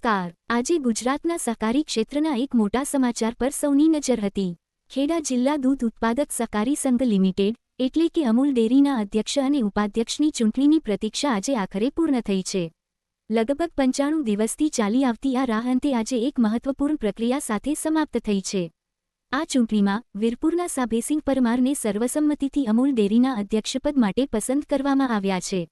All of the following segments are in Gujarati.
નમસ્કાર। આજે ગુજરાતના સહકારી ક્ષેત્રના એક મોટા સમાચાર પર સૌની નજર હતી। ખેડા જિલ્લા દૂધ ઉત્પાદક સહકારી સંઘ લિમિટેડ એટલે કે અમૂલ ડેરીના અધ્યક્ષ અને ઉપાધ્યક્ષની ચૂંટણીની પ્રતીક્ષા આજે આખરે પૂર્ણ થઈ છે। લગભગ 95 દિવસથી ચાલી આવતી આ રાહ અંતે આજે એક મહત્વપૂર્ણ પ્રક્રિયા સાથે સમાપ્ત થઈ છે। આ ચૂંટણીમાં વીરપુરના સાભેસિંહ પરમારને સર્વસંમતિથી અમૂલ ડેરીના અધ્યક્ષપદ માટે પસંદ કરવામાં આવ્યા છે,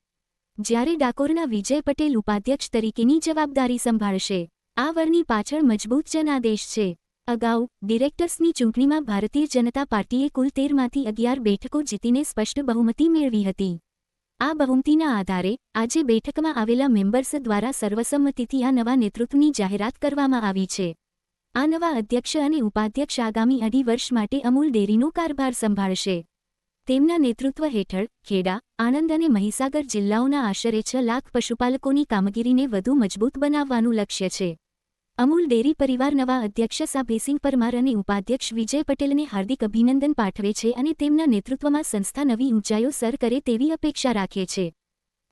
જ્યારે ડાકોરના વિજય પટેલ ઉપાધ્યક્ષ તરીકેની જવાબદારી સંભાળશે। આ વરની પાછળ મજબૂત જનાદેશ છે। અગાઉ ડિરેક્ટર્સની ચૂંટણીમાં ભારતીય જનતા પાર્ટીએ કુલ 13માંથી 11 બેઠકો જીતીને સ્પષ્ટ બહુમતી મેળવી હતી। આ બહુમતીના આધારે આજે બેઠકમાં આવેલા મેમ્બર્સ દ્વારા સર્વસંમતિથી આ નવા નેતૃત્વની જાહેરાત કરવામાં આવી છે। આ નવા અધ્યક્ષ અને ઉપાધ્યક્ષ આગામી 2.5 વર્ષ માટે અમૂલ ડેરીનો કારભાર સંભાળશે। તેમના નેતૃત્વ હેઠળ ખેડા, આણંદ અને મહીસાગર જિલ્લાઓના આશરે 6 લાખ પશુપાલકોની કામગીરીને વધુ મજબૂત બનાવવાનું લક્ષ્ય છે। અમૂલ ડેરી પરિવાર નવા અધ્યક્ષ સાભેસિંહ પરમાર અને ઉપાધ્યક્ષ વિજય પટેલને હાર્દિક અભિનંદન પાઠવે છે અને તેમના નેતૃત્વમાં સંસ્થા નવી ઊંચાઈઓ સર કરે તેવી અપેક્ષા રાખે છે।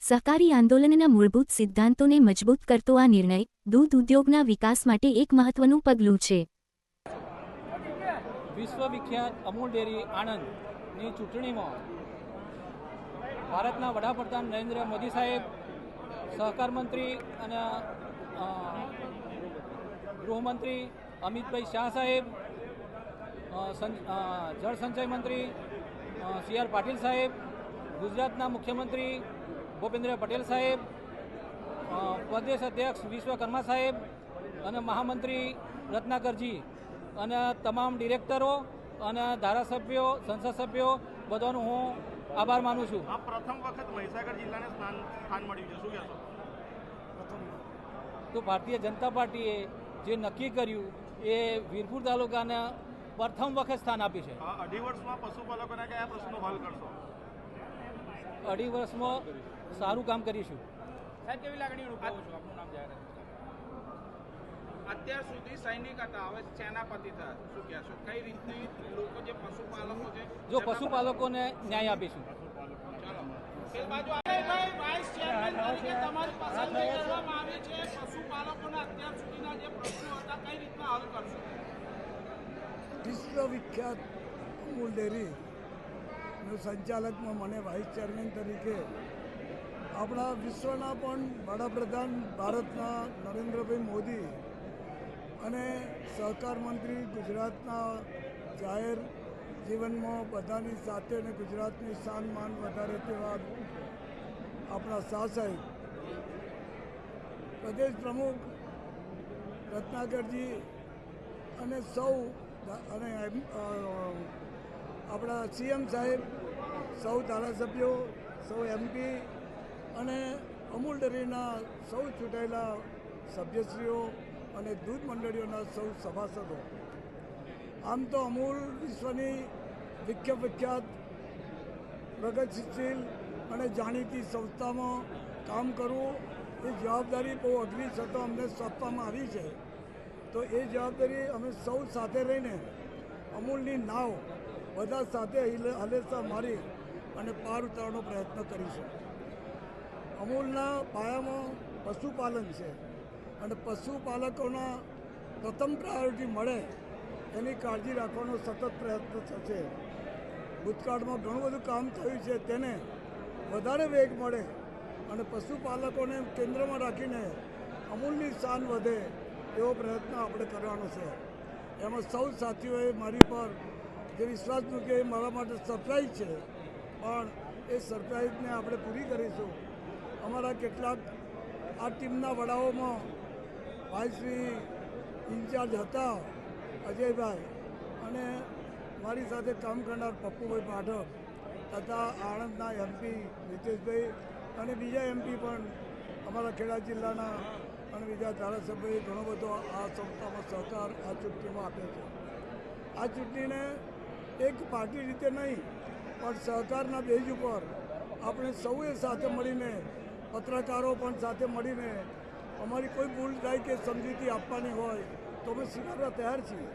સહકારી આંદોલનના મૂળભૂત સિદ્ધાંતોને મજબૂત કરતો આ નિર્ણય દૂધ ઉદ્યોગના વિકાસ માટે એક મહત્વનું પગલું છે। વિશ્વવિખ્યાત અમૂલ ડેરી આણંદની ચૂંટણીમાં ભારતના વડાપ્રધાન નરેન્દ્ર મોદી સાહેબ, સહકાર મંત્રી અને ગૃહમંત્રી અમિતભાઈ શાહ સાહેબ, જળસંચય મંત્રી સી.આર. પાટીલ સાહેબ, ગુજરાતના મુખ્યમંત્રી ભૂપેન્દ્ર પટેલ સાહેબ, પ્રદેશ અધ્યક્ષ વિશ્વકર્મા સાહેબ અને મહામંત્રી રત્નાકરજી અને તમામ ડિરેક્ટરો અને ધારાસભ્યો, સંસદ સભ્યો બધાનો હું આભાર માનું છું। આ પ્રથમ વખત મહીસાગર જિલ્લાને સ્થાન મળ્યું છે, શું કહેશો? તો ભારતીય જનતા પાર્ટીએ જે નક્કી કર્યું એ વીરપુર તાલુકાને પ્રથમ વખત સ્થાન આપ્યું છે। 2.5 વર્ષમાં પશુપાલકોના કયા પ્રશ્નો હલ કરશો? 2.5 વર્ષમાં સારું કામ કરીશું। સાહેબ, કેવી લાગણી અનુભવો છો? આપનું નામ જાહેર અત્યાર સુધી સૈનિક હતા, હવે સેનાપતિ થયા, શું કહેશો? કઈ રીતની લોકો જે પશુપાલકો છે, જો પશુપાલકોને ન્યાય આપીશું। ચાલો બાજુ વાઇસ ચેરમેન તરીકે તમારી પસંદગી કરવામાં આવી છે। પશુપાલકોના અત્યાર સુધીના જે પ્રશ્નો હતા કઈ રીતના હલ કરશો? વિશ્વવિખ્યાત અમૂલ ડેરીનું સંચાલકમાં મને વાઇસ ચેરમેન તરીકે આપણા વિશ્વના પણ વડાપ્રધાન ભારતના નરેન્દ્રભાઈ મોદી અને સહકાર મંત્રી ગુજરાતના જાહેર જીવનમાં બધાની સાથે અને ગુજરાતની શાન માન વધારે તેવા આપણા શાહ સાહેબ, પ્રદેશ પ્રમુખ રત્નાકરજી અને સૌ અને આપણા સીએમ સાહેબ, સૌ ધારાસભ્યો, સૌ એમપી અને અમૂલ ડેરીના સૌ ચૂંટાયેલા સભ્યશ્રીઓ અને દૂધ મંડળીઓના સૌ સભાસદો, આમ તો અમૂલ વિશ્વની વિખ્યાત પ્રગતિશીલ અને જાણીતી સંસ્થામાં કામ કરવું એ જવાબદારી બહુ અઘરી છતાં અમને સોંપવામાં આવી છે। તો એ જવાબદારી અમે સૌ સાથે રહીને અમૂલની નાવ બધા સાથે હલેસા મારી અને પાર ઉતારવાનો પ્રયત્ન કરીશું। અમૂલના પાયામાં પશુપાલન છે અને પશુપાલકોના પ્રથમ પ્રાયોરિટી મળે એની કાળજી રાખવાનો સતત પ્રયત્ન થશે। ભૂતકાળમાં ઘણું બધું કામ થયું છે, તેને વધારે વેગ મળે અને પશુપાલકોને કેન્દ્રમાં રાખીને અમૂલની શાન વધે એવો પ્રયત્ન આપણે કરવાનો છે। એમાં સૌ સાથીઓએ મારી પર જે વિશ્વાસ મૂક્યો એ મારા માટે સરપ્રાઈઝ છે, પણ એ સરપ્રાઈઝને આપણે પૂરી કરીશું। અમારા કેટલાક આ ટીમના વડાઓમાં ભાઈશ્રી ઇન્ચાર્જ હતા અજયભાઈ અને મારી સાથે કામ કરનાર પપ્પુભાઈ પાઠક તથા આણંદના એમપી નીતેશભાઈ અને બીજા એમપી પણ અમારા ખેડા જિલ્લાના અને બીજા ધારાસભ્યોએ ઘણો બધો આ સંસ્થામાં સહકાર આ ચૂંટણીમાં આપ્યો છે। આ ચૂંટણીને એક પાર્ટી રીતે નહીં પણ સહકારના બેઝ ઉપર આપણે સૌએ સાથે મળીને, પત્રકારો પણ સાથે મળીને અમારી કોઈ ભૂલ થાય કે સમજૂતી આપવાની હોય તો અમે સ્વીકારવા તૈયાર છીએ,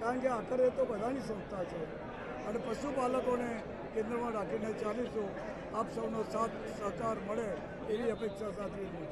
કારણ કે આખરે તો બધાની સંસ્થા છે અને પશુપાલકોને કેન્દ્રમાં રાખીને ચાલીશું। આપ સૌનો સાથ સહકાર મળે એવી અપેક્ષા સાથે છું।